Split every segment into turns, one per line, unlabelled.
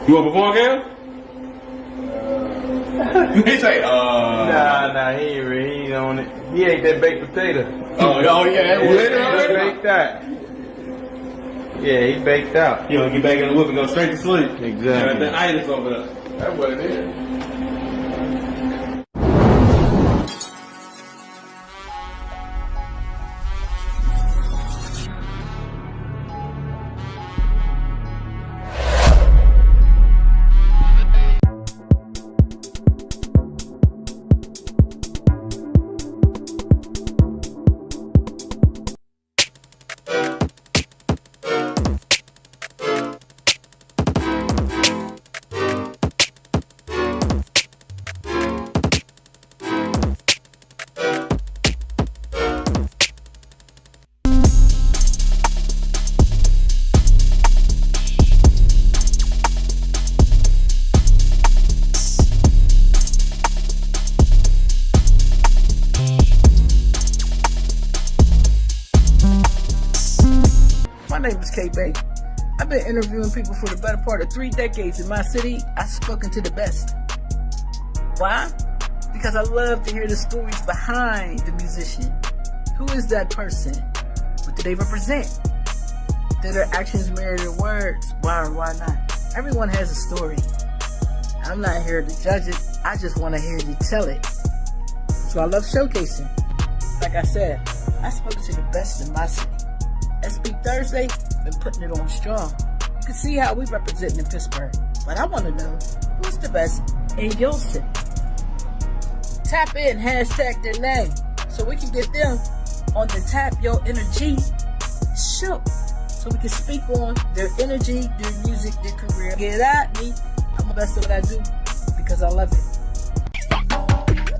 You want to perform, Cam? He say,
Nah, he ain't on it. He ain't that baked potato.
Oh, yeah.
He baked that. Yeah, he baked out.
You know, get back in the whip and go straight to sleep.
Exactly.
Got the itis over there.
That's what it is.
My name is K-Bay. I've been interviewing people for the better part of 3 decades in my city. I've spoken to the best. Why? Because I love to hear the stories behind the musician. Who is that person? What do they represent? Do their actions mirror their words? Why or why not? Everyone has a story. I'm not here to judge it. I just want to hear you tell it. So I love showcasing. Like I said, I spoke to the best in my city. SP Thursday, been putting it on strong. You can see how we represent in Pittsburgh. But I want to know, who's the best in your city? Tap in, hashtag their name, so we can get them on the Tap Your Energy show. So we can speak on their energy, their music, their career. Get at me. I'm the best at what I do because I love it.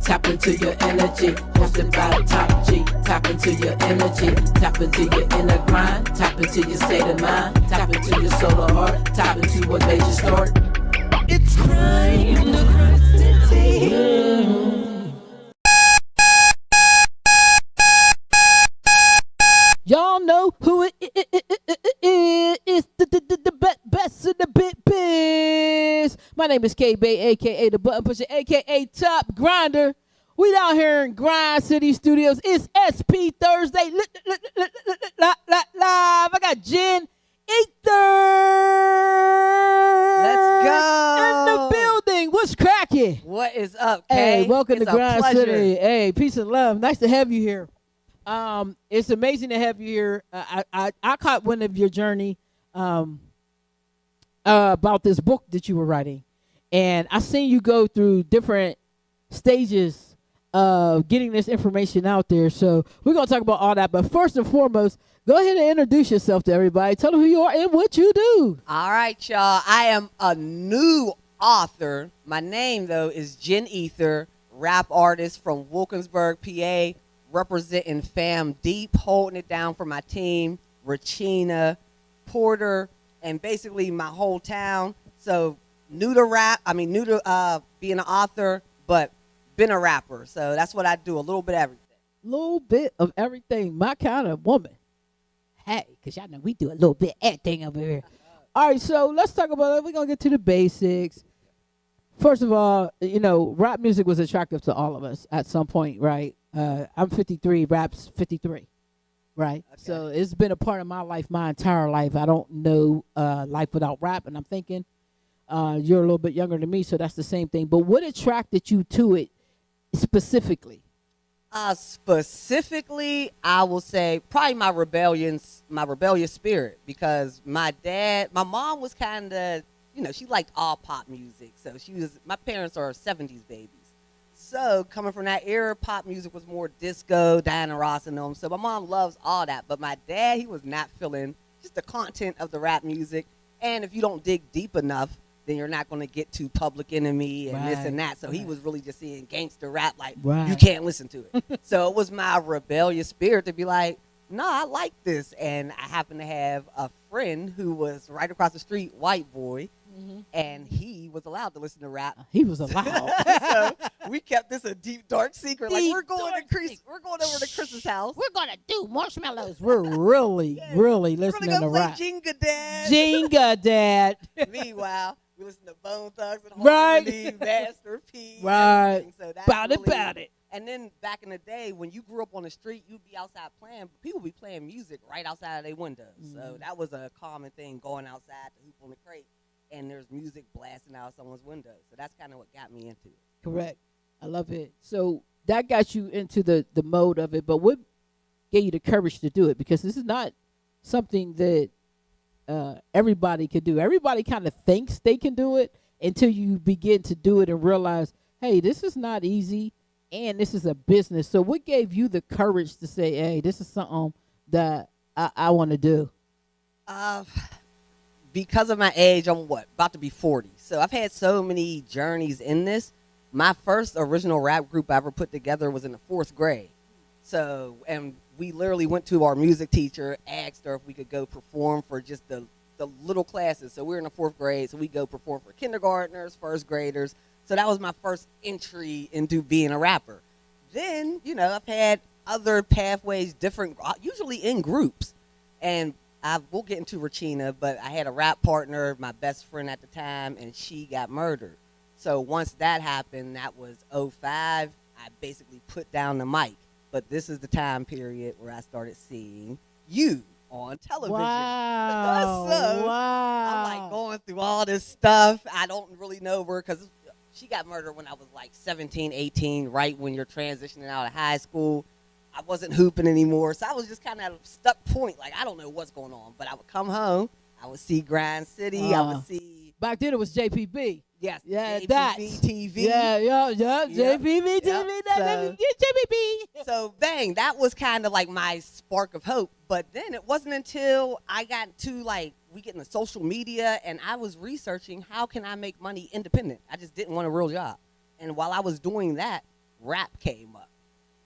Tap into your energy, hosted by the Top G. Tap into your energy, tap into your inner grind, tap into your state of mind, tap into your solar heart, tap into what made you start. It's time to cross the
Y'all know who it is, the best in the biz. My name is K-Bay, a.k.a. the Button Pusher, a.k.a. Top Grinder. We down here in Grind City Studios. It's SP Thursday live. I got Jen Ether.
Let's go.
In the building. What's cracking?
What is up, Kay?
Hey, welcome
It's
to
a
Grind
pleasure.
City. Hey, peace and love. Nice to have you here. It's amazing to have you here. I caught one of your journey about this book that you were writing, and I seen you go through different stages of getting this information out there. So we're gonna talk about all that. But first and foremost, go ahead and introduce yourself to everybody. Tell them who you are and what you do.
All right, y'all. I am a new author. My name, though, is Jen Ether, rap artist from Wilkinsburg, PA, representing Fam Deep, holding it down for my team, Regina, Porter, and basically my whole town. So new to rap, new to being an author, but been a rapper. So that's what I do, a little bit of everything.
Little bit of everything. My kind of woman. Hey, because y'all know we do a little bit of everything over here. All right, so let's talk about it. We're going to get to the basics. First of all, rap music was attractive to all of us at some point, right? I'm 53, rap's 53, right? Okay. So it's been a part of my life, my entire life. I don't know life without rap, and I'm thinking you're a little bit younger than me, so that's the same thing. But what attracted you to it specifically?
Specifically, I will say probably my rebellious spirit, because my mom was kind of, she liked all pop music. So my parents are 70s babies. So coming from that era, pop music was more disco, Diana Ross and them. So my mom loves all that. But my dad, he was not feeling just the content of the rap music. And if you don't dig deep enough, then you're not going to get to Public Enemy and this and that. So he was really just seeing gangster rap like, you can't listen to it. So it was my rebellious spirit to be like, no, I like this. And I happened to have a friend who was right across the street, white boy, and he was allowed to listen to rap.
He was allowed.
So we kept this a deep, dark secret. We're going over to Chris's house.
We're going to do marshmallows. We're really listening to rap.
Jenga Dad.
Jenga Dad.
Meanwhile, We listen to Bone Thugs and
Right.
Harmony, Master P.
Right.
everything. So that's
Bout
really,
it.
And then back in the day, when you grew up on the street, you'd be outside playing, but people be playing music right outside of their windows. So that was a common thing, going outside to hoop on the crate, and there's music blasting out someone's window. So that's kind of what got me into it.
Correct. I love it. So that got you into the mode of it, but what gave you the courage to do it? Because this is not something that everybody could do. Everybody kind of thinks they can do it until you begin to do it and realize, hey, this is not easy. And this is a business. So what gave you the courage to say, hey, this is something that I want to do?
Because of my age, I'm about to be 40. So I've had so many journeys in this. My first original rap group I ever put together was in the 4th grade. So, and we literally went to our music teacher, asked her if we could go perform for just the little classes. So we were in the 4th grade, so we go perform for kindergartners, 1st graders. So that was my first entry into being a rapper. Then, I've had other pathways, different, usually in groups. And we'll get into Regina, but I had a rap partner, my best friend at the time, and she got murdered. So once that happened, that was 2005, I basically put down the mic. But this is the time period where I started seeing you on television.
Wow.
So
wow.
I'm like going through all this stuff. I don't really know where, because she got murdered when I was like 17, 18, right when you're transitioning out of high school. I wasn't hooping anymore, so I was just kind of at a stuck point. Like, I don't know what's going on. But I would come home, I would see Grind City, I would see...
Back then it was JPB.
Yes,
Yeah,
JPB
that.
TV.
Yeah,
Yep.
JPB TV.
Yep.
JPB.
So, bang, that was kind of like my spark of hope. But then it wasn't until I got to, we get into social media, and I was researching how can I make money independent. I just didn't want a real job. And while I was doing that, rap came up.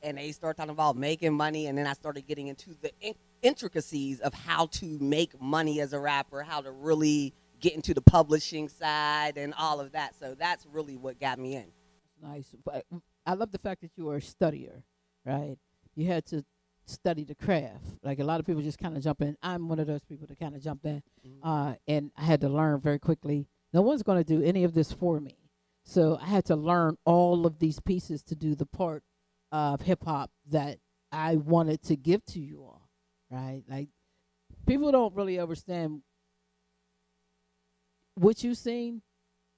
And they started talking about making money, and then I started getting into the intricacies of how to make money as a rapper, how to really get into the publishing side and all of that. So that's really what got me in.
Nice. But I love the fact that you were a studier, right? You had to study the craft. Like a lot of people just kind of jump in. I'm one of those people that kind of jumped in. And I had to learn very quickly. No one's going to do any of this for me. So I had to learn all of these pieces to do the part of hip-hop that I wanted to give to you all, right? Like, people don't really understand what you seen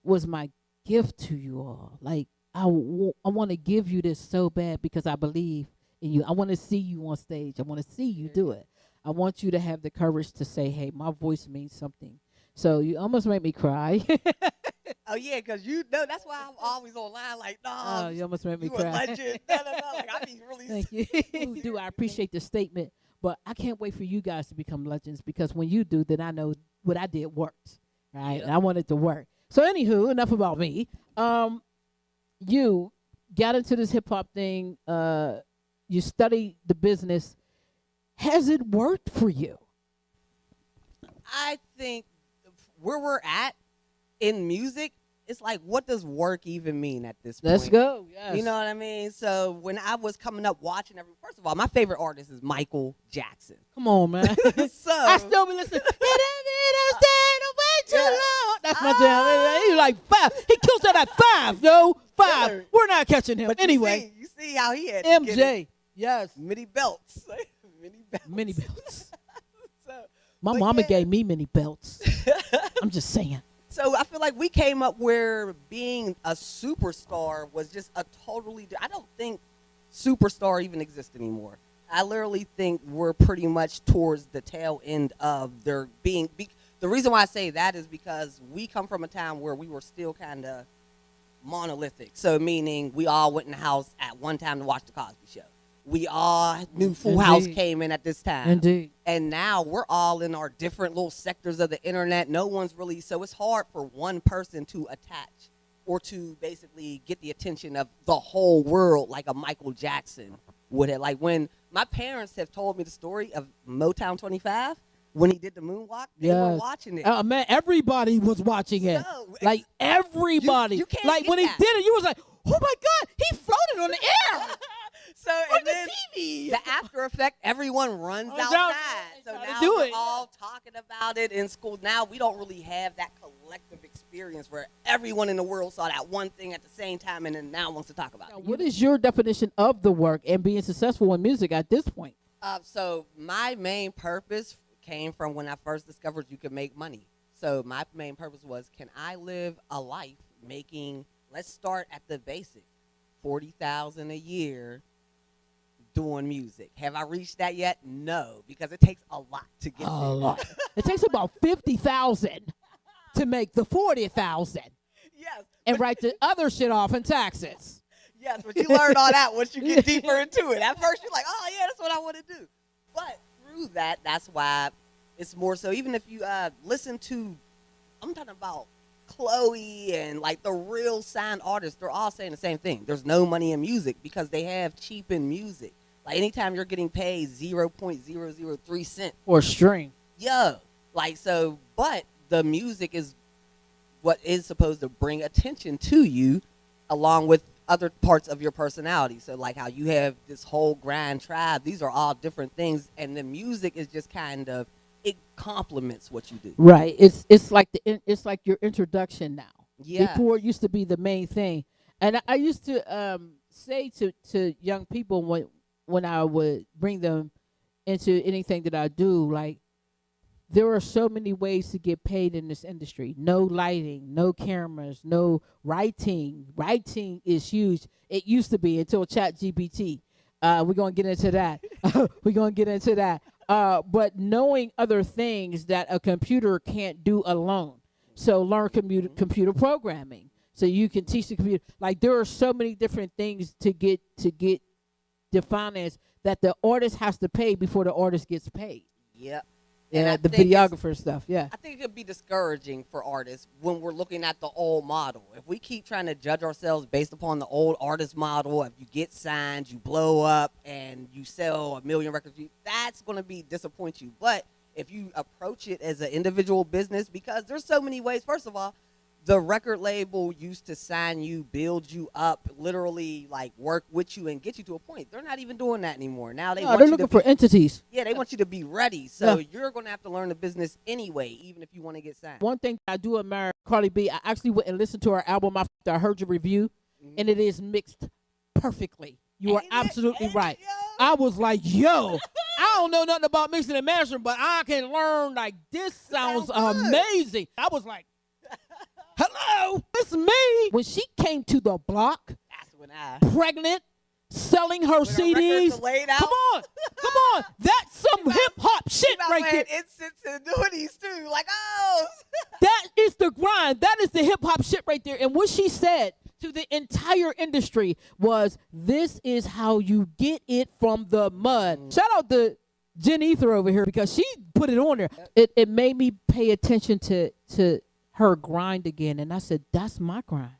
was my gift to you all. Like, I want to give you this so bad because I believe in you. I want to see you on stage. I want to see you do it. I want you to have the courage to say, hey, my voice means something. So you almost make me cry.
Oh, yeah, because that's why I'm always online like, no,
you almost made me
you
cry.
a legend. No. Like, I be really
Thank you. Do I appreciate the statement, but I can't wait for you guys to become legends because when you do, then I know what I did worked, right?
Yep.
And I want it to work. So anywho, enough about me. You got into this hip hop thing. You studied the business. Has it worked for you?
I think where we're at in music, it's like, what does work even mean at this point?
Let's go. Yes.
You know what I mean? So when I was coming up watching first of all, my favorite artist is Michael Jackson.
Come on, man.
So
I still be listening. Too
Yeah.
long. That's my jam. He's like 5. He kills that at 5, yo. 5.
Killer.
We're not catching him.
But
anyway,
you see how he had to get
MJ. Yes.
mini belts. Mini belts.
Mini belts.
So,
My
but
mama
yeah.
gave me mini belts. I'm just saying.
So I feel like we came up where being a superstar was just a totally. I don't think superstar even exists anymore. I literally think we're pretty much towards the tail end of there being. The reason why I say that is because we come from a time where we were still kind of monolithic. So meaning we all went in the house at one time to watch the Cosby Show. We all knew Full House came in at this time.
Indeed.
And now we're all in our different little sectors of the internet. No one's really, so it's hard for one person to attach or to basically get the attention of the whole world like a Michael Jackson would have. Like when my parents have told me the story of Motown 25, when he did the moonwalk, they were watching it.
Man, everybody was watching it.
So,
like everybody.
You can't
like
get
when he
that.
did it, you was like, oh my God, he floated on the air.
So and then the after effect, everyone runs outside. So now we're all talking about it in school. Now we don't really have that collective experience where everyone in the world saw that one thing at the same time and then now wants to talk about it.
What is your definition of the work and being successful in music at this point?
So my main purpose came from when I first discovered you could make money. So my main purpose was, can I live a life making, let's start at the basic, $40,000 a year doing music. Have I reached that yet? No, because it takes a lot to get there.
A lot. It takes about 50,000 to make the 40,000.
Yes.
And write the other shit off in taxes.
Yes, but you learn all that once you get deeper into it. At first, you're like, oh, yeah, that's what I want to do. But through that, that's why it's more so. Even if you listen to, I'm talking about Chloe and like the real signed artists, they're all saying the same thing. There's no money in music because they have cheapened music. Like anytime you're getting paid 0.003 cents
for a stream.
Yeah. Like so, but the music is what is supposed to bring attention to you along with other parts of your personality. So like how you have this whole grind tribe, these are all different things, and the music is just kind of, it complements what you do.
Right. It's like it's like your introduction now.
Yeah.
Before it used to be the main thing. And I used to say to young people when I would bring them into anything that I do, like, there are so many ways to get paid in this industry. No lighting, no cameras, no writing. Writing is huge. It used to be until ChatGPT. We're going to get into that. We're going to get into that. But knowing other things that a computer can't do alone. So learn computer programming. So you can teach the computer. Like, there are so many different things to get the finance that the artist has to pay before the artist gets paid.
Yep.
Yeah, the videographer stuff, yeah.
I think it could be discouraging for artists when we're looking at the old model. If we keep trying to judge ourselves based upon the old artist model, if you get signed, you blow up, and you sell 1 million records, that's going to disappoint you. But if you approach it as an individual business, because there's so many ways. First of all, the record label used to sign you, build you up, literally like work with you and get you to a point. They're not even doing that anymore. Now they're
looking for entities.
Yeah, they want you to be ready. So you're going to have to learn the business anyway, even if you want to get signed.
One thing I do admire Cardi B, I actually went and listened to her album after I heard your review, and it is mixed perfectly. You are absolutely right. I was like, yo, I don't know nothing about mixing and mastering, but I can learn, like, this sounds amazing. I was like, hello, it's me. When she came to the block,
that's when
pregnant, selling her CDs. Come on, that's some hip hop shit right there.
Incense and doing these too, like, oh.
That is the grind. That is the hip hop shit right there. And what she said to the entire industry was, "This is how you get it from the mud." Shout out to Jen Ether over here because she put it on there. It made me pay attention to her grind again, and I said, that's my grind.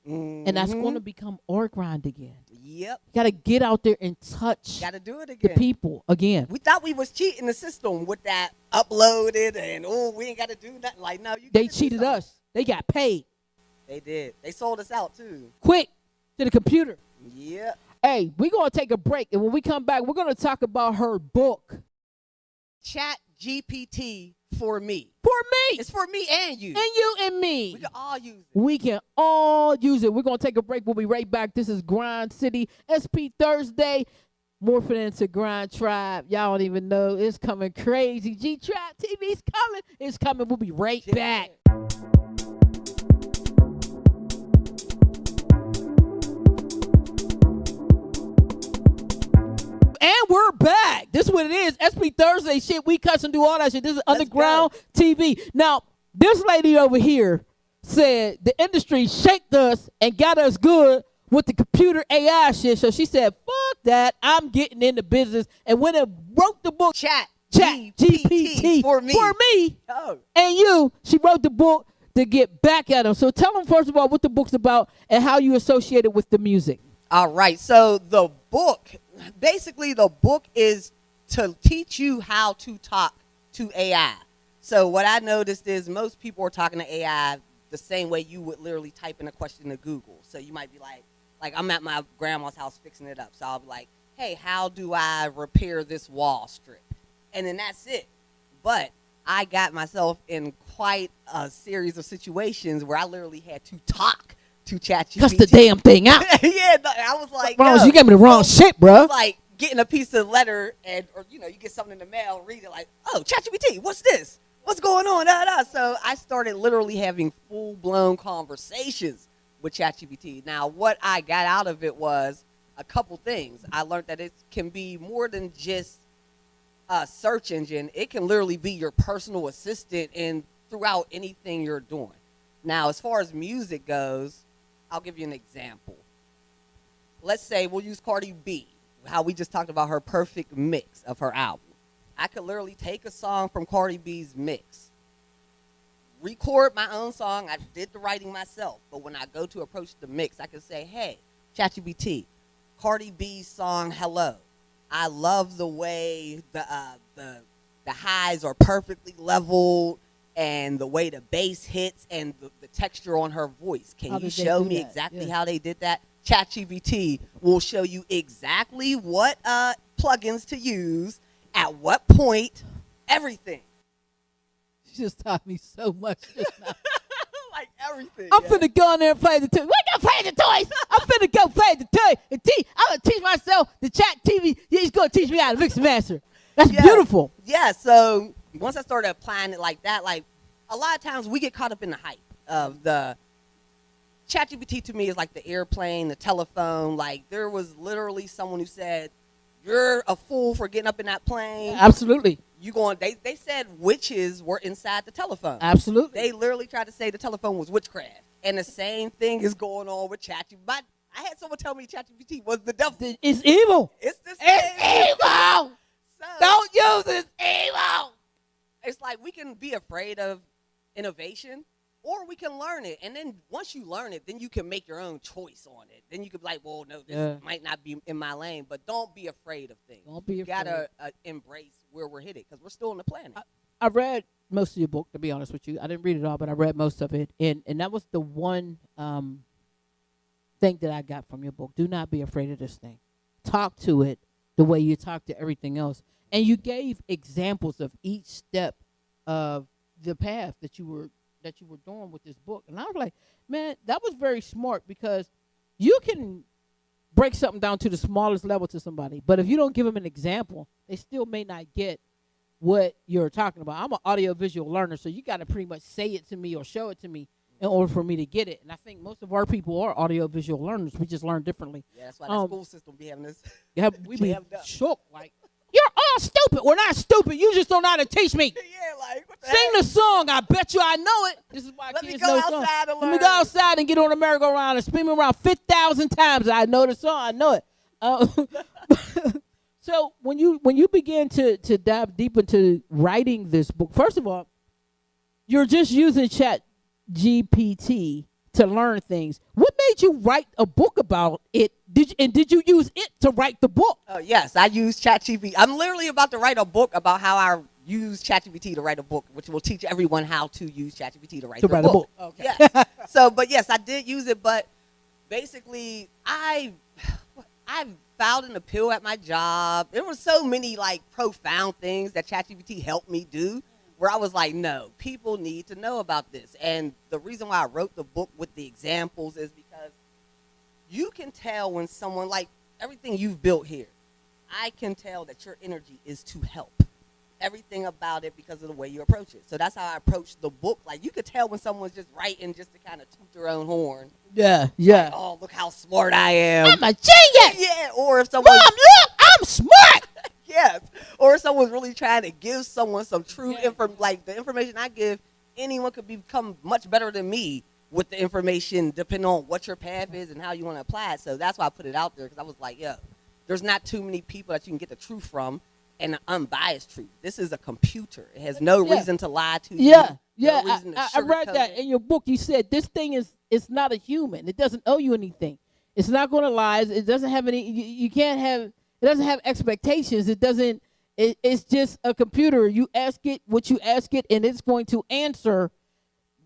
And that's going to become our grind again.
Yep.
Got to get out there and touch
do it again.
The people again.
We thought we was cheating the system with that uploaded and, we ain't got to do nothing. Like, no.
They cheated us. They got paid.
They did. They sold us out, too.
Quick to the computer.
Yep.
Hey, we're going to take a break, and when we come back, we're going to talk about her book.
Chat GPT for me.
For me.
It's for me and you.
And you and me.
We can all use it.
We can all use it. We're going to take a break. We'll be right back. This is Grind City, SP Thursday. Morphing into Grind Tribe. Y'all don't even know. It's coming crazy. G-Trap TV's coming. It's coming. We'll be right back. And we're back. This is what it is. SP Thursday shit. We cuss and do all that shit. This is Underground TV. Now, this lady over here said the industry shaped us and got us good with the computer AI shit. So she said, fuck that. I'm getting into business. And when it wrote the book, Chat GPT
for me.
And you, she wrote the book to get back at them. So tell them, first of all, what the book's about and how you associate it with the music.
All right. So the book, basically the book is to teach you how to talk to AI. So what I noticed is most people are talking to AI the same way you would literally type in a question to Google. So you might be like, Like I'm at my grandma's house fixing it up, so I'll be like, hey, how do I repair this wall strip? And then that's it. But I got myself in quite a series of situations where I literally had to talk to ChatGPT.
Cuss the damn thing out.
Yeah, I was like,
Ronald, you gave me the wrong shit, bro.
It's like getting a piece of letter or you get something in the mail, read it like, oh, ChatGPT, what's this? What's going on? Da, da. So I started literally having full-blown conversations with ChatGPT. Now, what I got out of it was a couple things. I learned that it can be more than just a search engine. It can literally be your personal assistant and throughout anything you're doing. Now, as far as music goes, I'll give you an example. Let's say we'll use Cardi B, how we just talked about her perfect mix of her album. I could literally take a song from Cardi B's mix, record my own song. I did the writing myself, but when I go to approach the mix, I can say, hey, ChatGPT, Cardi B's song, Hello. I love the way the highs are perfectly leveled and the way the bass hits and the texture on her voice. Can you show me exactly how they did that? ChatGPT will show you exactly what plugins to use, at what point, everything.
She just taught me so much just now.
Like everything.
I'm finna go in there and play the toys. We gonna play the toys. I'm finna go play the toy. And I'm gonna teach myself the chat TV. He's gonna teach me how to mix and master. That's beautiful.
Yeah, so once I started applying it like that, like a lot of times we get caught up in the hype of the ChatGPT. To me is like the airplane, the telephone. Like there was literally someone who said, you're a fool for getting up in that plane.
Absolutely.
They said witches were inside the telephone.
Absolutely.
They literally tried to say the telephone was witchcraft. And the same thing is going on with ChatGPT. But I had someone tell me ChatGPT was the devil.
It's evil.
It's the same.
It's evil.
So,
don't use it. It's evil.
It's like we can be afraid of innovation or we can learn it. And then once you learn it, then you can make your own choice on it. Then you can be like, well, no, this might not be in my lane. But don't be afraid of things.
Don't be afraid.
You got to embrace where we're headed because we're still on the planet.
I read most of your book, to be honest with you. I didn't read it all, but I read most of it. And that was the one thing that I got from your book. Do not be afraid of this thing. Talk to it the way you talk to everything else. And you gave examples of each step of the path that you were doing with this book. And I was like, man, that was very smart because you can break something down to the smallest level to somebody. But if you don't give them an example, they still may not get what you're talking about. I'm an audiovisual learner, so you got to pretty much say it to me or show it to me in order for me to get it. And I think most of our people are audiovisual learners. We just learn differently.
Yeah, that's why the school system be having this.
Yeah, we be shook. Like, you're all stupid. We're not stupid. You just don't know how to teach me.
Yeah, like, what the
Sing
heck?
the song. I bet you I know it. This is why
Let me
kids
go
know
outside
songs.
and
Let me
learn.
go outside and get on the merry-go-round and spin me around 50,000 times. I know the song. I know it. So when you begin to dive deep into writing this book, first of all, you're just using Chat GPT to learn things. What made you write a book about it? Did you use it to write the book?
Oh, yes, I use ChatGPT. I'm literally about to write a book about how I use ChatGPT to write a book, which will teach everyone how to use ChatGPT to write a book.
Okay.
Yes. But yes, I did use it. But basically, I filed an appeal at my job. There were so many like profound things that ChatGPT helped me do where I was like, no, people need to know about this. And the reason why I wrote the book with the examples is because you can tell when someone, like everything you've built here, I can tell that your energy is to help. Everything about it because of the way you approach it. So that's how I approach the book. Like you could tell when someone's just writing just to kind of toot their own horn.
Yeah.
Like, oh, look how smart I am.
I'm a genius.
Yeah. Or if someone,
Mom, look, I'm smart.
yes. Or if someone's really trying to give someone some true like the information I give, anyone could become much better than me with the information depending on what your path is and how you want to apply it. So that's why I put it out there because I was like, yo, there's not too many people that you can get the truth from. And an unbiased truth. This is a computer. It has no reason to lie to you.
Yeah.
No reason to
I read that
sugarcoat
in your book. You said this thing it's not a human. It doesn't owe you anything. It's not going to lie. It doesn't have any. You can't have. It doesn't have expectations. It doesn't. It's just a computer. You ask it what you ask it, and it's going to answer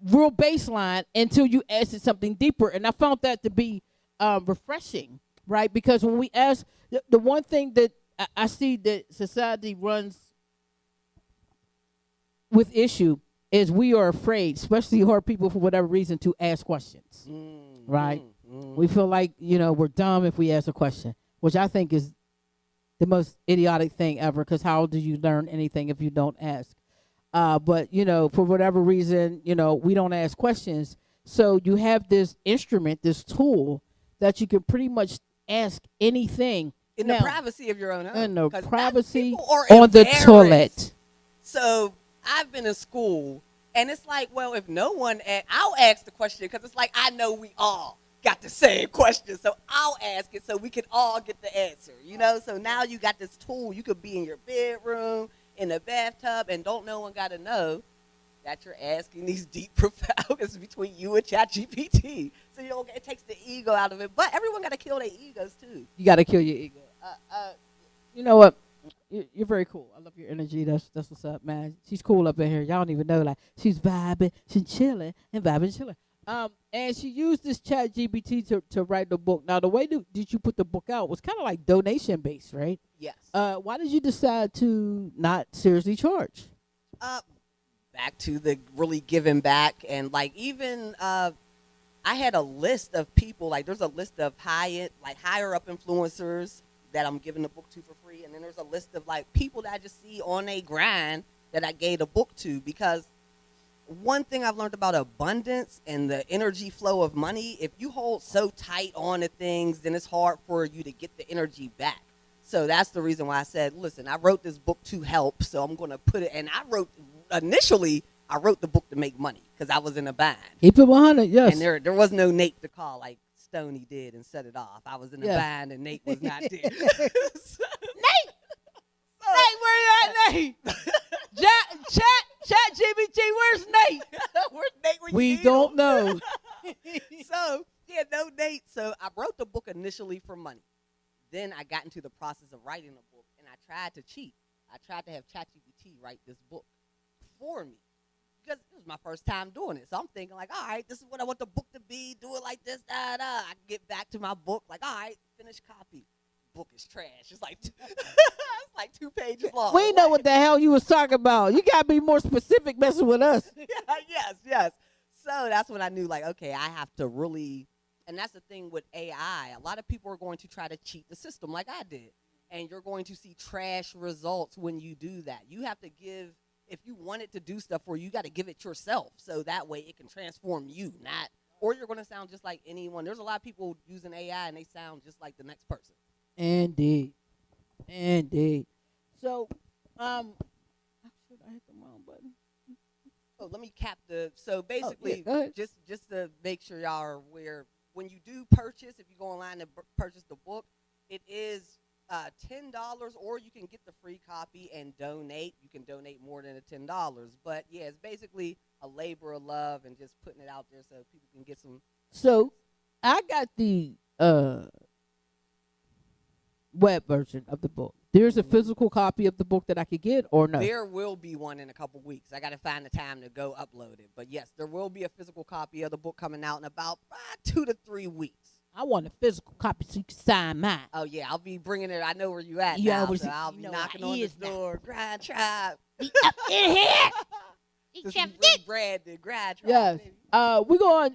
real baseline until you ask it something deeper. And I found that to be refreshing, right? Because when we ask, the one thing that I see that society runs with issue is we are afraid, especially our people for whatever reason, to ask questions, right? We feel like, we're dumb if we ask a question, which I think is the most idiotic thing ever, because how do you learn anything if you don't ask? But, for whatever reason, we don't ask questions. So you have this instrument, this tool that you can pretty much ask anything.
In the privacy of your own home.
In the
'Cause
privacy
people are
on the
embarrassed.
toilet.
So I've been in school, and it's like, well, if no one, I'll ask the question, because it's like, I know we all got the same question, so I'll ask it so we can all get the answer, So now you got this tool. You could be in your bedroom, in the bathtub, and no one got to know that you're asking these deep, profound, it's between you and ChatGPT. So it takes the ego out of it, but everyone got to kill their egos too.
You got to kill your ego. You know what? You're very cool. I love your energy. That's what's up, man. She's cool up in here. Y'all don't even know. Like, she's vibing, she's chilling, and chilling. And she used this ChatGPT to write the book. Now, the way did you put the book out was kind of like donation based, right?
Yes.
Why did you decide to not seriously charge?
Back to the really giving back, and like even I had a list of people. Like, there's a list of higher up influencers that I'm giving the book to for free, and then there's a list of like people that I just see on a grind that I gave the book to. Because one thing I've learned about abundance and the energy flow of money, if you hold so tight on to things, then it's hard for you to get the energy back. So that's the reason why I said, listen, I wrote this book to help, so I'm going to put it, and I wrote the book to make money because I was in a bind.
Keep it 100, yes.
And there was no Nate to call like Stoney did and set it off. I was in a bind, and Nate was not there.
Nate! Nate, where you at, Nate? Chat GBT, where's Nate?
Where's Nate when you
We
need
don't
him?
know.
So, yeah, no Nate. So I wrote the book initially for money. Then I got into the process of writing a book, and I tried to cheat. I tried to have ChatGPT write this book for me because it was my first time doing it. So I'm thinking like, all right, this is what I want the book to be. Do it like this, da da. I get back to my book, like, all right, finished copy. Book is trash. It's like it's like 2 pages long.
We know what the hell you was talking about. You gotta be more specific messing with us.
Yes. So that's when I knew, like, okay, I have to really. And that's the thing with AI. A lot of people are going to try to cheat the system like I did. And you're going to see trash results when you do that. You have to give, if you want it to do stuff for you, you got to give it yourself. So that way it can transform you, or you're going to sound just like anyone. There's a lot of people using AI and they sound just like the next person.
Indeed. So, I hit the wrong button.
So let me cap so basically,
go ahead.
just to make sure y'all are aware, when you do purchase, if you go online and purchase the book, it is $10, or you can get the free copy and donate. You can donate more than the $10. But, yeah, it's basically a labor of love and just putting it out there so people can get some.
So, I got the web version of the book. There's a physical copy of the book that I could get, or no?
There will be one in a couple weeks. I got to find the time to go upload it. But, yes, there will be a physical copy of the book coming out in about 2 to 3 weeks.
I want a physical copy so you can sign mine.
Oh, yeah, I'll be bringing it. I know where you at
Yeah,
now, so I'll be knocking on this door. Grind Tribe.
Up in here.
Just rebranded Grind Tribe.
Yes.
Baby.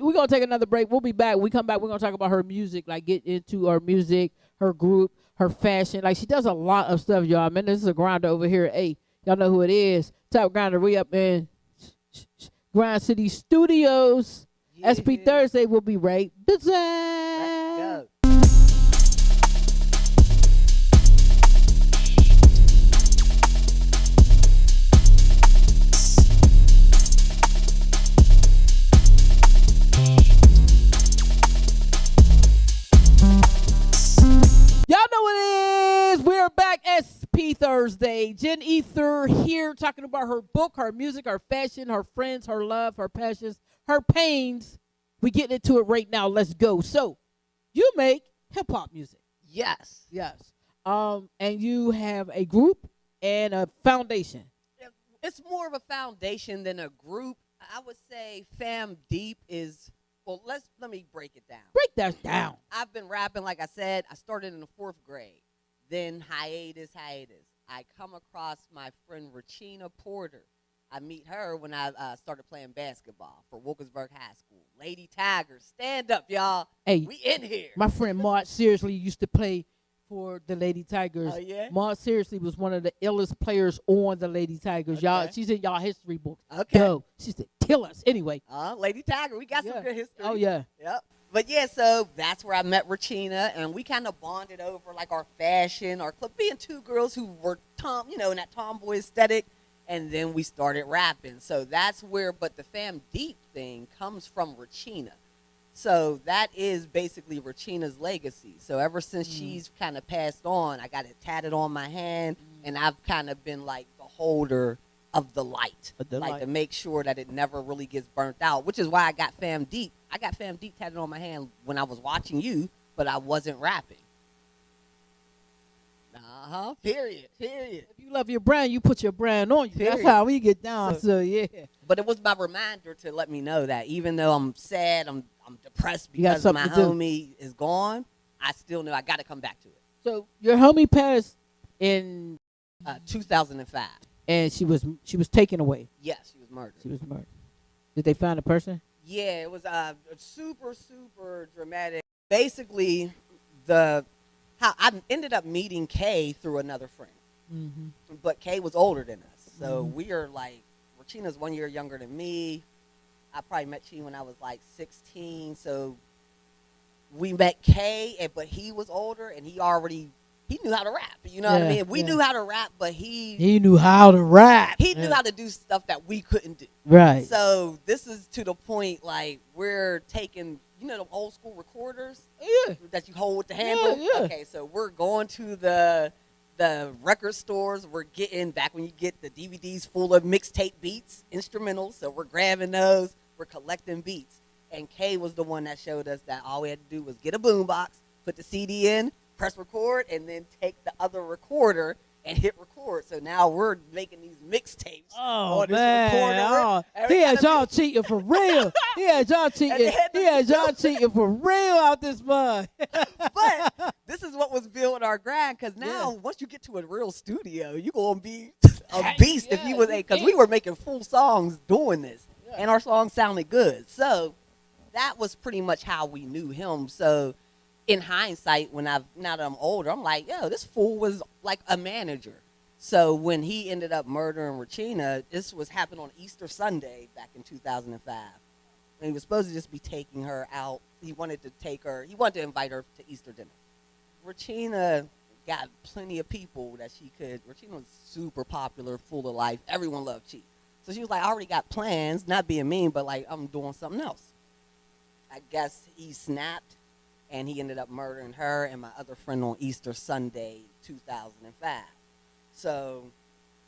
We're gonna take another break. We'll be back. When we come back, we're gonna talk about her music, like get into her music, her group, her fashion. Like, she does a lot of stuff, y'all. Man, this is a grinder over here. Hey, y'all know who it is. Top Grinder. We up in Grind City Studios.
Yeah.
SP Thursday will be right.
Let's go.
Y'all know what it is. We're back SP Thursday. Jen Ether here talking about her book, her music, her fashion, her friends, her love, her passions, her pains. We getting into it right now. Let's go. So, you make hip hop music.
Yes.
Yes. And you have a group and a foundation.
It's more of a foundation than a group. I would say Fam Deep is Well, let me break it down.
Break that down.
I've been rapping, like I said. I started in the 4th grade. Then hiatus. I come across my friend Regina Porter. I meet her when I started playing basketball for Wilkinsburg High School. Lady Tigers, stand up, y'all.
Hey,
we in here.
My friend Mark seriously used to play for the Lady Tigers.
Oh, yeah?
Mark seriously was one of the illest players on the Lady Tigers.
Okay.
Y'all, she's in y'all history books.
Okay.
Yo, she used to kill us. Anyway.
Lady Tiger, we got some good history.
Oh, yeah.
Yep. But yeah, so that's where I met Regina, and we kind of bonded over like our fashion, our club, being two girls who were in that tomboy aesthetic, and then we started rapping. So that's where, but the Fam Deep thing comes from Regina. So that is basically Regina's legacy. So ever since she's kind of passed on, I got it tatted on my hand, and I've kind of been like the holder of the light, to make sure that it never really gets burnt out, which is why I got Fam Deep. I got Fam Deep tatted on my hand when I was watching you, but I wasn't rapping. Period.
If you love your brand, you put your brand on you.
Period.
That's how we get down. So yeah.
But it was my reminder to let me know that even though I'm sad, I'm depressed
You got
because my
something to do.
homie is gone, I still know I got to come back to it.
So your homie passed in
2005.
And she was taken away.
Yes, she was murdered.
She was murdered. Did they find the person?
Yeah, it was super, super dramatic. Basically, how I ended up meeting Kay through another friend. Mm-hmm. But Kay was older than us. So we are like, Regina's 1 year younger than me. I probably met she when I was like 16. So we met Kay, but he was older, and he knew how to rap. You know what I mean? We knew how to rap, but he
knew how to rap.
He knew how to do stuff that we couldn't do.
Right.
So this is to the point, like, we're taking, the old school recorders that you hold with the handle?
Yeah.
Okay, so we're going to the record stores. We're getting, back when you get the DVDs full of mixtape beats, instrumentals, so we're grabbing those. We're collecting beats. And Kay was the one that showed us that all we had to do was get a boombox, put the CD in, press record, and then take the other recorder and hit record. So now we're making these mixtapes.
Oh,
on this
man.
recorder.
He had y'all cheating for real. He had y'all cheating. He had y'all cheating for real out this mud.
But this is what was building our grind, because now once you get to a real studio, you're going to be a beast if you was because we were making full songs doing this, and our songs sounded good. So that was pretty much how we knew him. So in hindsight, now that I'm older, I'm like, yo, this fool was like a manager. So when he ended up murdering Regina, this was happened on Easter Sunday back in 2005. And he was supposed to just be taking her out. He wanted to invite her to Easter dinner. Regina got plenty of people that Regina was super popular, full of life. Everyone loved Chief. So she was like, I already got plans, not being mean, but like, I'm doing something else. I guess he snapped, and he ended up murdering her and my other friend on Easter Sunday, 2005. So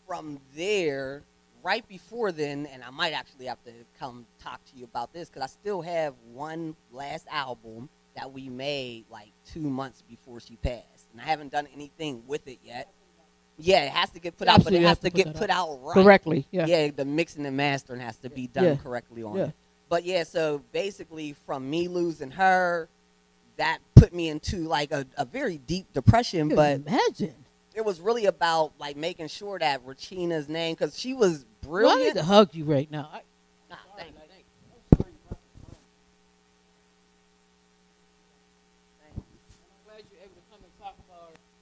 from there, right before then, and I might actually have to come talk to you about this, because I still have one last album that we made like 2 months before she passed. And I haven't done anything with it yet. Yeah, it has to get put out, but it has to get put out right.
Correctly, yeah.
Yeah, the mixing and mastering has to be done correctly on it. But yeah, so basically from me losing her, that put me into like a very deep depression. But
imagine.
It was really about like making sure that Regina's name, because she was brilliant.
Well, I need to hug you right now.
Thank you.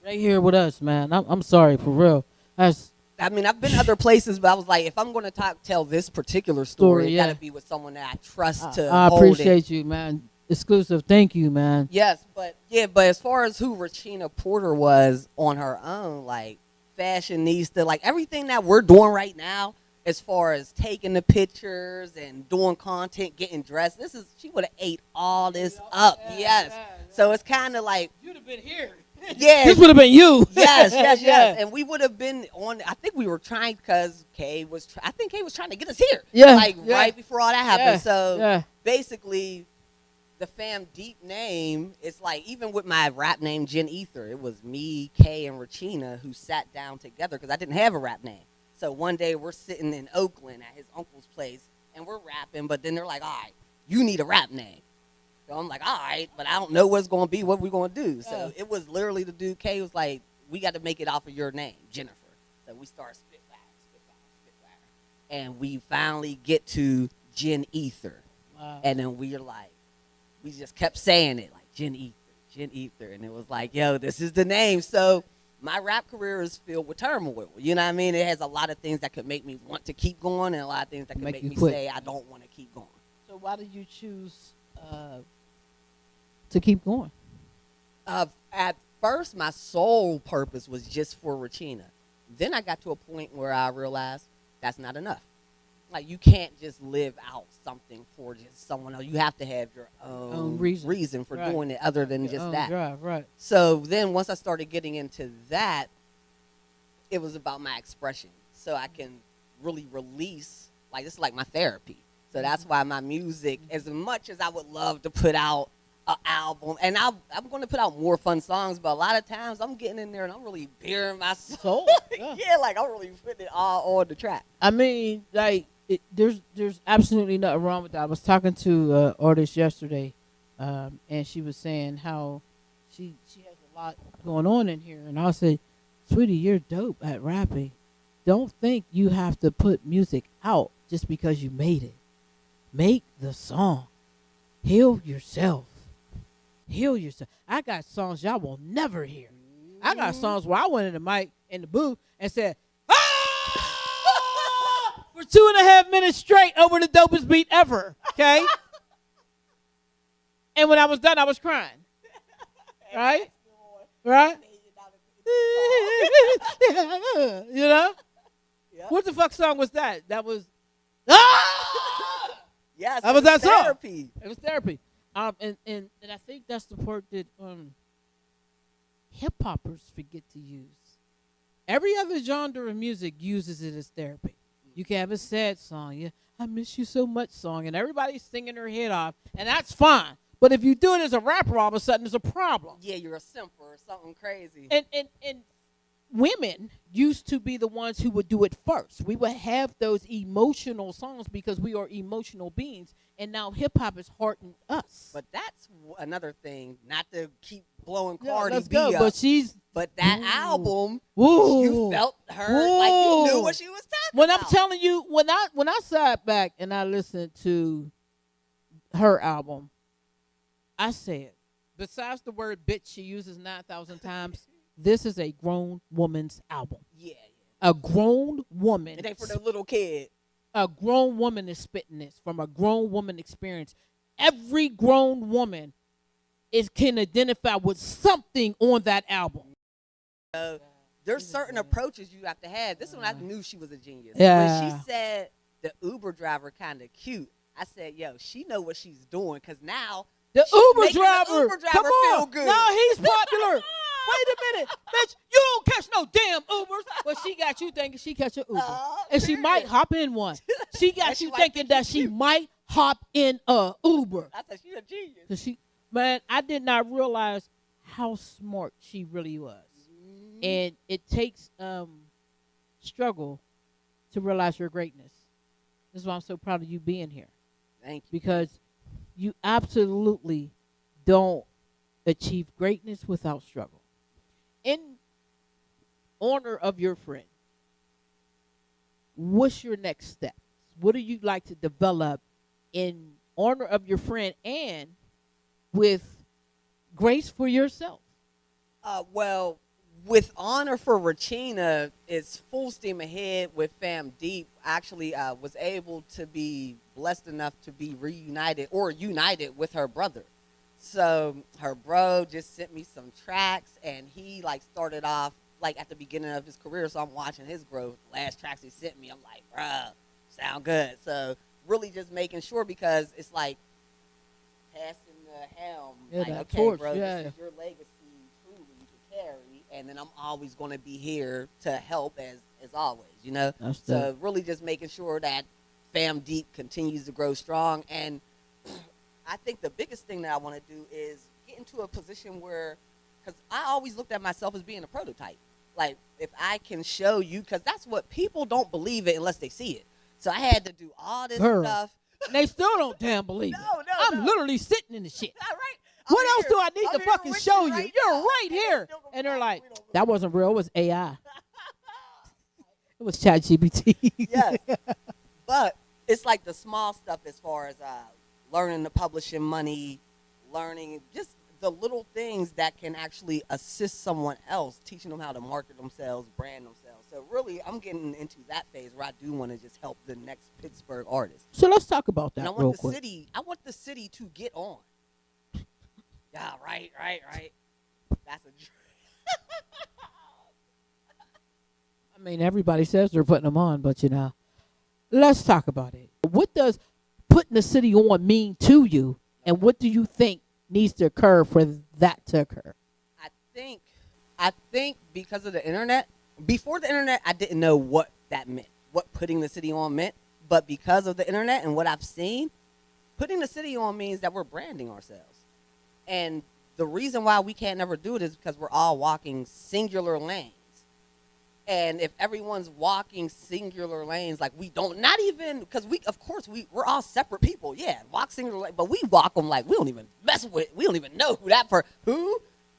Right here with us, man. I'm sorry, for real.
I mean, I've been other places, but I was like, if I'm going to tell this particular story, it got to be with someone that I trust to
I
hold
appreciate you, man. Exclusive. Thank you, man.
Yes, but as far as who Regina Porter was on her own, like fashionista, like everything that we're doing right now, as far as taking the pictures and doing content, getting dressed, she would have ate all this up. Yes. So it's kind of like,
you'd have been here.
Yeah,
this would have been you.
Yes, and we would have been on. I think we were trying, because Kay was trying to get us here. Right before all that happened. So basically, the Fam Deep name is like, even with my rap name Jen Ether, it was me, Kay, and Regina who sat down together, because I didn't have a rap name. So one day we're sitting in Oakland at his uncle's place and we're rapping, but then they're like, all right, you need a rap name. So I'm like, all right, but I don't know what's going to be, what we're going to do. So it was literally the dude K was like, we got to make it off of your name, Jennifer. So we start spitfire. And we finally get to Jen Ether.
Wow.
And then we just kept saying it, like Jen Ether. And it was like, yo, this is the name. So my rap career is filled with turmoil. You know what I mean? It has a lot of things that could make me want to keep going and a lot of things that could make me
quit.
say I don't want to keep going.
So why did you choose to keep going?
At first, my sole purpose was just for Regina. Then I got to a point where I realized that's not enough. Like, you can't just live out something for just someone else. You have to have your own reason for doing it other than just that.
Drive, right.
So then once I started getting into that, it was about my expression. So I can really release, like, this is like my therapy. So that's why my music, as much as I would love to put out an album, and I'm going to put out more fun songs, but a lot of times I'm getting in there and I'm really bearing my soul. Yeah, like I'm really putting it all on the track.
I mean, like, there's absolutely nothing wrong with that. I was talking to an artist yesterday, and she was saying how she has a lot going on in here, and I said, sweetie, you're dope at rapping. Don't think you have to put music out just because you made it. Make the song. Heal yourself. Heal yourself. I got songs y'all will never hear. I got songs where I went in the mic in the booth and said, ah! for 2.5 minutes straight over the dopest beat ever. Okay? And when I was done, I was crying. Right? Right? You know?
Yep.
What the fuck song was that? That was
Yes,
that was that song.
therapy.
It was therapy. And I think that's the part that hip hoppers forget to use. Every other genre of music uses it as therapy. You can have a sad song, yeah, I miss you so much song, and everybody's singing their head off, and that's fine. But if you do it as a rapper, all of a sudden there's a problem.
Yeah, you're a simper or something crazy.
And women used to be the ones who would do it first. We would have those emotional songs because we are emotional beings. And now hip-hop has hardened us.
But that's another thing, not to keep blowing
Yeah,
Cardi
let's
B
go.
up.
But
that album,
Woo.
you felt her like you knew what she was talking
when
about.
I'm telling you, when I sat back and I listened to her album, I said, besides the word bitch she uses 9,000 times, this is a grown woman's album.
Yeah.
A grown woman.
It ain't for the little kid.
A grown woman is spitting this from a grown woman experience. Every grown woman can identify with something on that album.
There's certain approaches you have to have. This one I knew she was a genius.
Yeah.
When she said the Uber driver kind of cute, I said, yo, she know what she's doing because now
The
she's
Uber
making
driver.
the Uber driver
Come on.
feel good.
No, he's popular. Wait a minute. Bitch, you don't catch no damn Ubers. But she got you thinking she catch an Uber. And she might hop in one. She got you thinking that she might hop in a Uber.
I said, she's a genius.
Cause man, I did not realize how smart she really was. And it takes struggle to realize your greatness. This is why I'm so proud of you being here.
Thank you.
Because you absolutely don't achieve greatness without struggle. In honor of your friend, what's your next step? What do you like to develop in honor of your friend and with grace for yourself?
Well, with honor for Regina, it's full steam ahead with Fam Deep. Actually, was able to be blessed enough to be reunited or united with her brother. So her bro just sent me some tracks, and he like started off like at the beginning of his career. So I'm watching his growth. Last tracks he sent me, I'm like, bruh, sound good. So really just making sure because it's like passing the helm.
Yeah,
like,
that
okay,
torch,
bro,
yeah.
this is your legacy truly to carry. And then I'm always going to be here to help as always, you know?
That's
So
dope.
really just making sure that Fam Deep continues to grow strong. And I think the biggest thing that I want to do is get into a position where, because I always looked at myself as being a prototype. Like, if I can show you, because that's what people don't believe it unless they see it. So I had to do all this
Girl.
stuff.
And they still don't damn believe it.
No,
I'm literally sitting in the shit.
All right.
What else do I need to fucking show you? You're right here. And they're like, that wasn't real. It was AI. It was ChatGPT.
Yes. But it's like the small stuff as far as learning the publishing money, learning just the little things that can actually assist someone else, teaching them how to market themselves, brand themselves. So really, I'm getting into that phase where I do want to just help the next Pittsburgh artist.
So let's talk about that
And I
real
want the
quick.
city. I want the city to get on. Yeah, right. That's a
I mean, everybody says they're putting them on, but let's talk about it. What does putting the city on mean to you, and what do you think needs to occur for that to occur?
I think because of the internet, before the internet, I didn't know what that meant, what putting the city on meant. But because of the internet and what I've seen, putting the city on means that we're branding ourselves. And the reason why we can't never do it is because we're all walking singular lanes. And if everyone's walking singular lanes, like we don't, not even, because we're all separate people. Yeah, walk singular lanes, but we walk them like we don't even mess with, we don't even know who that person,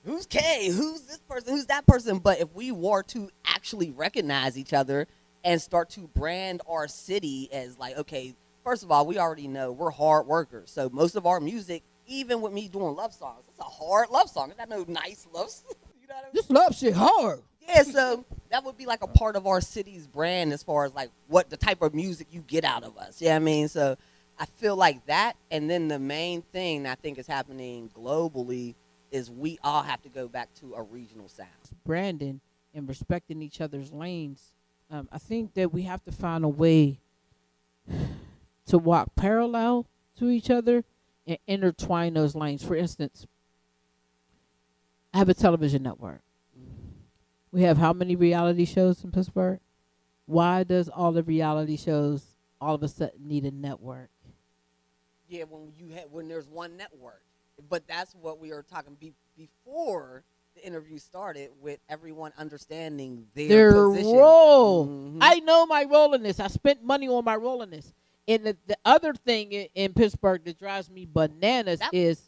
who's K, who's this person, who's that person. But if we were to actually recognize each other and start to brand our city as like, okay, first of all, we already know we're hard workers. So most of our music, even with me doing love songs, it's a hard love song. It's not no nice love song. You know what I mean?
This love shit hard.
Yeah, so that would be like a part of our city's brand as far as like what the type of music you get out of us. Yeah, I mean, so I feel like that. And then the main thing that I think is happening globally is we all have to go back to a regional sound.
Branding and respecting each other's lanes. I think that we have to find a way to walk parallel to each other and intertwine those lanes. For instance, I have a television network. We have how many reality shows in Pittsburgh? Why does all the reality shows all of a sudden need a network?
Yeah, when there's one network. But that's what we were talking before the interview started, with everyone understanding their position.
Role.
Mm-hmm.
I know my role in this. I spent money on my role in this. And the other thing in Pittsburgh that drives me bananas is,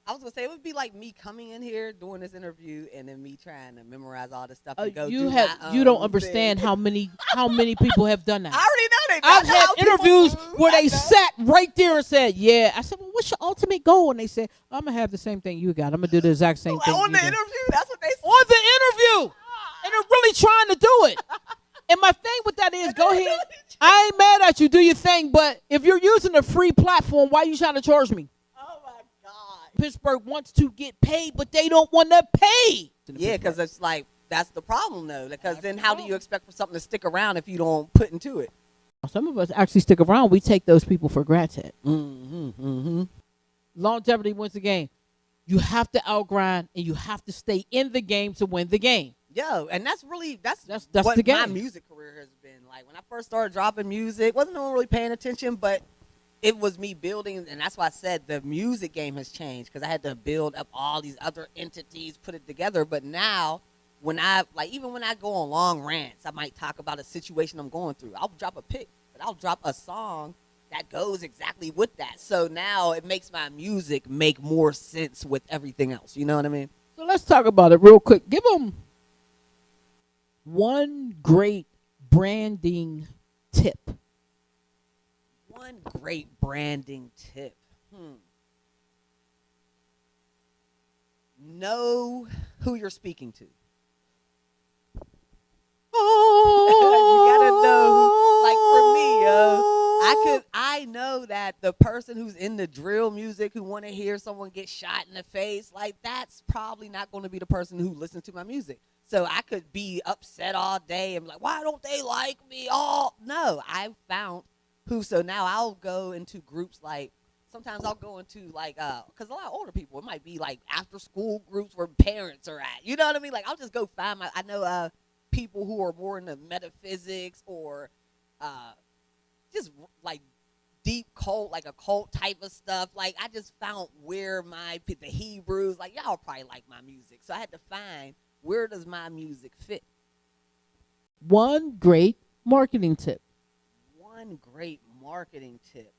I was gonna say it would be like me coming in here doing this interview and then me trying to memorize all this stuff and go
you
do
don't understand how many people have done that.
I already know they.
I've had interviews where they sat right there and said, "Yeah." I said, "Well, what's your ultimate goal?" And they said, "I'm gonna have the same thing you got. I'm gonna do the exact same thing."
On the interview, that's what they said.
On the interview, and they're really trying to do it. And my thing with that is, go ahead. I ain't mad at you. Do your thing, but if you're using a free platform, why are you trying to charge me? Pittsburgh wants to get paid, but they don't want to pay.
Yeah, because it's like, that's the problem, though. Because then how do you expect for something to stick around if you don't put into it?
Some of us actually stick around. We take those people for granted.
Mm-hmm.
Longevity wins the game. You have to outgrind, and you have to stay in the game to win the game.
Yo, and that's what
the game.
My music career has been. Like, when I first started dropping music, wasn't no one really paying attention, but it was me building, and that's why I said the music game has changed, because I had to build up all these other entities, put it together. But now, even when I go on long rants, I might talk about a situation I'm going through. I'll drop a pic, but I'll drop a song that goes exactly with that. So now it makes my music make more sense with everything else. You know what I mean?
So let's talk about it real quick. Give them one great branding tip.
One great branding tip. Know who you're speaking to. You gotta know. Like for me, I know that the person who's in the drill music who want to hear someone get shot in the face, like that's probably not going to be the person who listens to my music. So I could be upset all day and be like, why don't they like me? No, I found who. So now I'll go into groups, like sometimes I'll go into like because a lot of older people, it might be like after school groups where parents are at, you know what I mean? Like I'll just go find I know people who are more into metaphysics or just like deep cult, like a cult type of stuff. Like I just found where the Hebrews, like y'all probably like my music, so I had to find where does my music fit.
One great marketing tip.
One great marketing tip.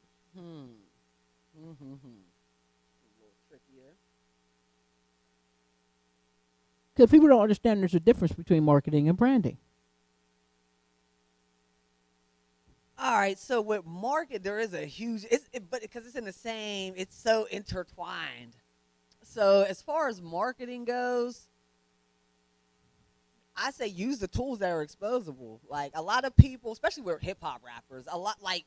Mm-hmm. A little trickier.
Because people don't understand there's a difference between marketing and branding.
All right, so with market, there is a huge, but because it's in the same, it's so intertwined. So as far as marketing goes, I say use the tools that are exposable. Like a lot of people, especially with hip hop rappers, a lot like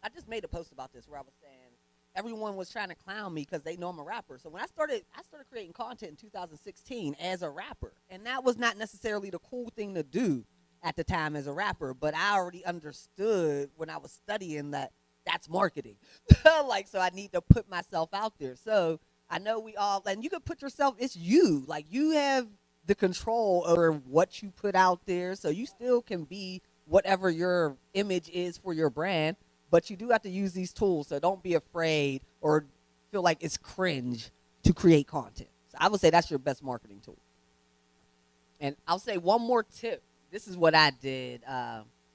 I just made a post about this where I was saying everyone was trying to clown me because they know I'm a rapper. So when I started creating content in 2016 as a rapper, and that was not necessarily the cool thing to do at the time as a rapper, but I already understood when I was studying that that's marketing. Like, so I need to put myself out there. So I know we all, and you can put yourself, it's you. Like, you have the control over what you put out there. So you still can be whatever your image is for your brand, but you do have to use these tools. So don't be afraid or feel like it's cringe to create content. So I would say that's your best marketing tool. And I'll say one more tip. This is what I did.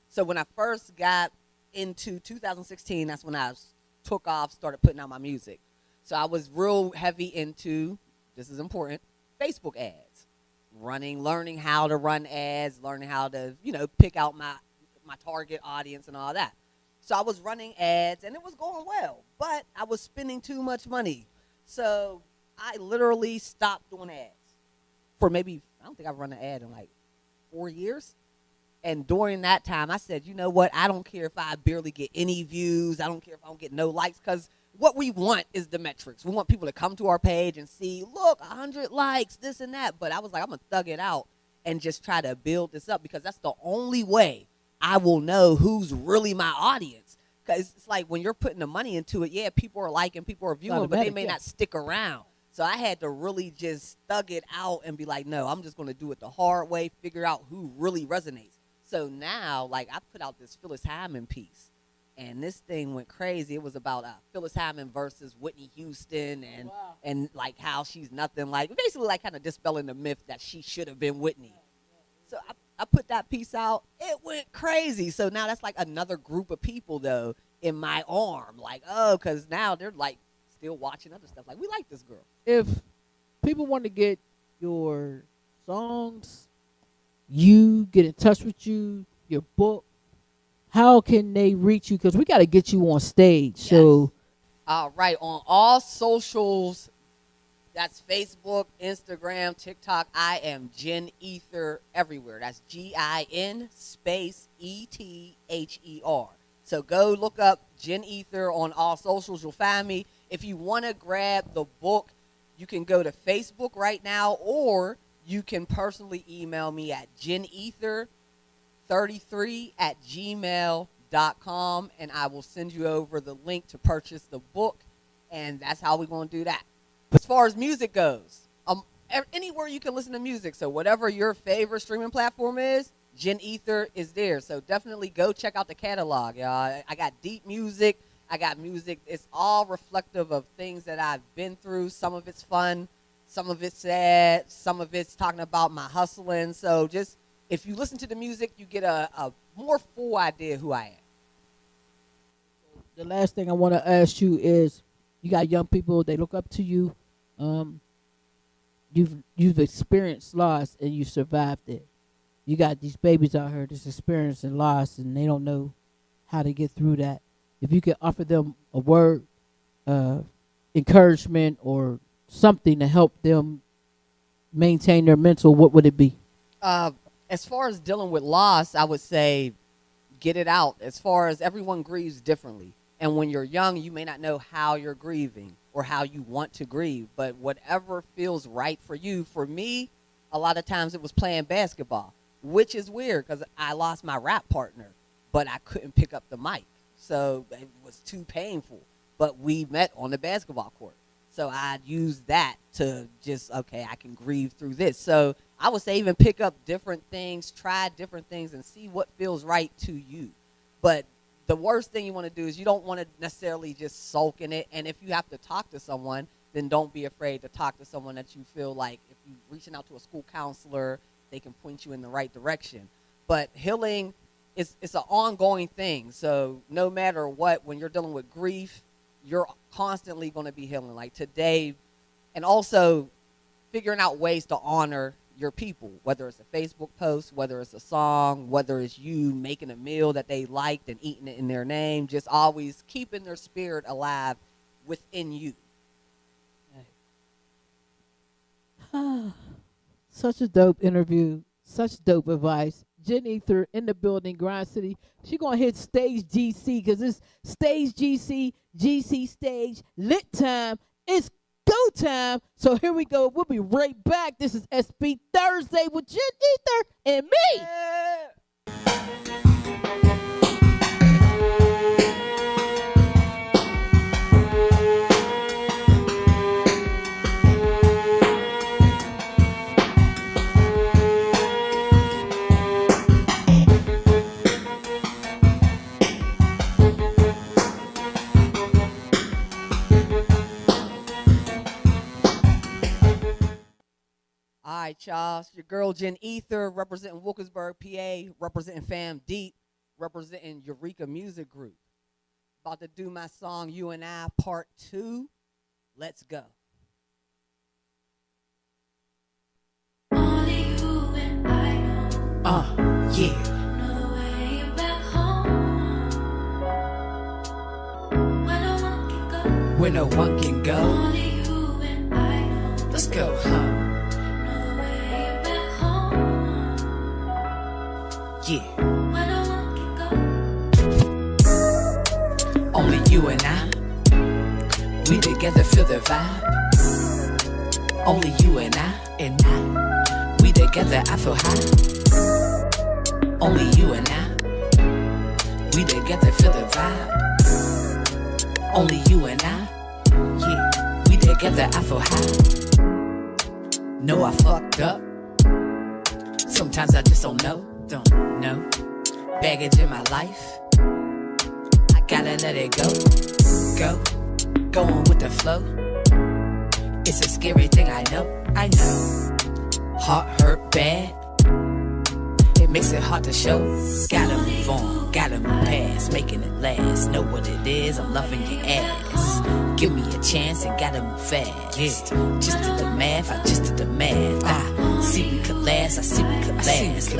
So when I first got into 2016, that's when I took off, started putting out my music. So I was real heavy into, this is important, Facebook ads, learning how to run ads, learning how to, pick out my target audience and all that. So I was running ads, and it was going well, but I was spending too much money. So I literally stopped doing ads for maybe, I don't think I've run an ad in like 4 years. And during that time, I said, you know what? I don't care if I barely get any views. I don't care if I don't get no likes, because what we want is the metrics. We want people to come to our page and see, look, 100 likes, this and that. But I was like, I'm going to thug it out and just try to build this up, because that's the only way I will know who's really my audience. Because it's like when you're putting the money into it, yeah, people are liking, people are viewing, but they may not stick around. So I had to really just thug it out and be like, no, I'm just going to do it the hard way, figure out who really resonates. So now, like, I put out this Phyllis Hyman piece, and this thing went crazy. It was about Phyllis Hyman versus Whitney Houston, and like how she's nothing like, basically like kind of dispelling the myth that she should have been Whitney. So I put that piece out. It went crazy. So now that's like another group of people, though, in my arm. Like, oh, because now they're like still watching other stuff. Like, we like this girl.
If people want to get your songs, you get in touch with you, your book, how can they reach you? Because we got to get you on stage. Yes. So,
right, on all socials, that's Facebook, Instagram, TikTok. I am Jen Ether everywhere. That's GIN space ETHER. So go look up Jen Ether on all socials. You'll find me. If you want to grab the book, you can go to Facebook right now, or you can personally email me at jenether33@gmail.com, and I will send you over the link to purchase the book, and that's how we're going to do that. As far as music goes, anywhere you can listen to music, so whatever your favorite streaming platform is, Jen Ether is there. So definitely go check out the catalog, y'all. I got deep music. I got music. It's all reflective of things that I've been through. Some of it's fun. Some of it's sad. Some of it's talking about my hustling. So just, if you listen to the music, you get a more full idea who I am.
The last thing I want to ask you is, you got young people, they look up to you. You've experienced loss and you survived it. You got these babies out here that's experiencing loss and they don't know how to get through that. If you could offer them a word, encouragement, or something to help them maintain their mental, what would it be?
As far as dealing with loss, I would say get it out. As far as everyone grieves differently. And when you're young, you may not know how you're grieving or how you want to grieve. But whatever feels right for you. For me, a lot of times it was playing basketball, which is weird because I lost my rap partner, but I couldn't pick up the mic. So it was too painful. But we met on the basketball court. So I used that to just, okay, I can grieve through this. So I would say even pick up different things, try different things, and see what feels right to you. But the worst thing you want to do is you don't want to necessarily just sulk in it. And if you have to talk to someone, then don't be afraid to talk to someone that you feel like, if you're reaching out to a school counselor, they can point you in the right direction. But healing, it's an ongoing thing. So no matter what, when you're dealing with grief, you're constantly going to be healing. Like today, and also figuring out ways to honor your people, whether it's a Facebook post, whether it's a song, whether it's you making a meal that they liked and eating it in their name, just always keeping their spirit alive within you.
Such a dope interview. Such dope advice. Jen Ether in the building, Grind City. She gonna hit stage GC because it's stage GC stage, lit time. It's go time. So here we go. We'll be right back. This is SB Thursday with Jen Ether and me.
All right, y'all. It's your girl, Jen Ether, representing Wilkinsburg, PA, representing Fam Deep, representing Eureka Music Group. About to do my song, You and I, Part 2. Let's go.
Only you and I know.
Yeah.
No way back home. Where no one can go.
Where no one can go.
Only you and I know.
Let's go home.
No way back home.
Yeah.
Where no one can go.
Only you and I. We together feel the vibe. Only you and I. We together I feel high. Only you and I. We together feel the vibe. Only you and I. Yeah. We together I feel high. Know I fucked up. Sometimes I just don't know. Baggage in my life. I gotta let it go. Going with the flow. It's a scary thing, I know. Heart hurt bad. It makes it hard to show. Gotta move on, gotta move past, making it last. Know what it is, I'm loving your ass. Give me a chance and gotta move fast. Just did the math, I just did the math. I see we could last, I see we could last. Let's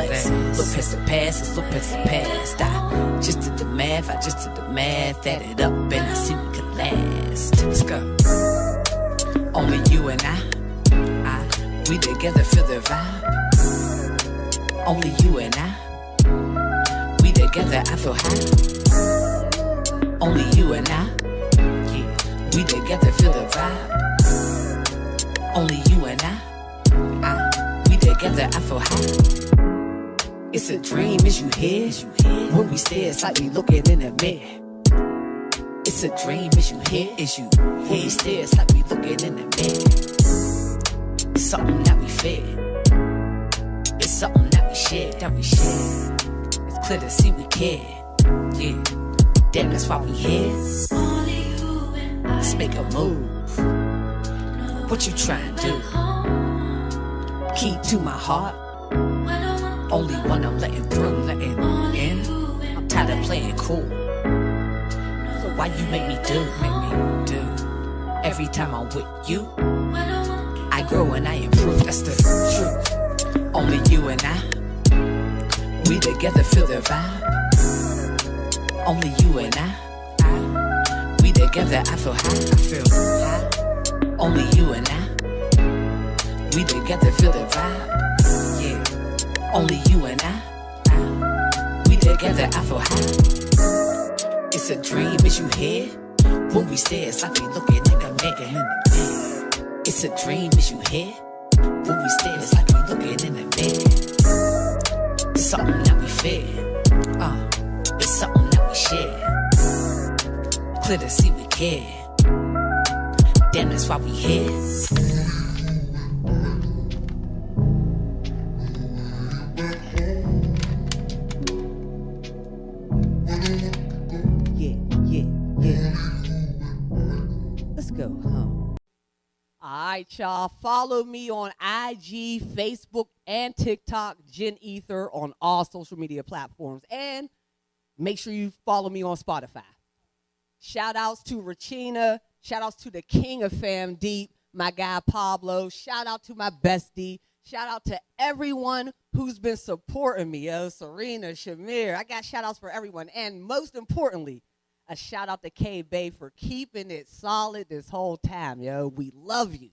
look past the past, let's look past the past. I just did the math, I just did the math. Add it up and I see we could last. Let's go. Only you and I, we together feel the vibe. Only you and I, we together I feel high. Only you and I, yeah, we together feel the vibe. Only you and I, we together I feel high. It's a dream, is you here? When we stare, it's like we looking in the mirror. It's a dream, is you here? When we stare, it's like we looking in the mirror. It's something that we feel. It's something that we share. It's clear to see we care. Yeah, damn, that's why we here.
Only you and I.
Let's make a move. What you trying to do? Key to my heart. Only one I'm letting through, letting in. I'm tired of playing cool. So why you make me do? Every time I'm with you, I grow and I improve. That's the truth. Only you and I, we together feel the vibe. Only you and I, we together I feel high. Only you and I, we together feel the vibe. Yeah. Only you and I, we together I feel high. It's a dream, is you here? When we stare, it's like we looking in the mirror. It's a dream, is you here? When we stare, it's like we looking in the mirror. It's something that we feel. It's something that we share. Clear to see we care. Damn, that's why we here. Yeah. Let's go home.
All right, y'all. Follow me on IG, Facebook, and TikTok, Jen Ether, on all social media platforms. And make sure you follow me on Spotify. Shout outs to Regina. Shout outs to the king of Fam Deep, my guy Pablo. Shout out to my bestie. Shout out to everyone who's been supporting me. Yo, Serena, Shamir. I got shout outs for everyone. And most importantly, a shout out to K-Bay for keeping it solid this whole time, yo. We love you.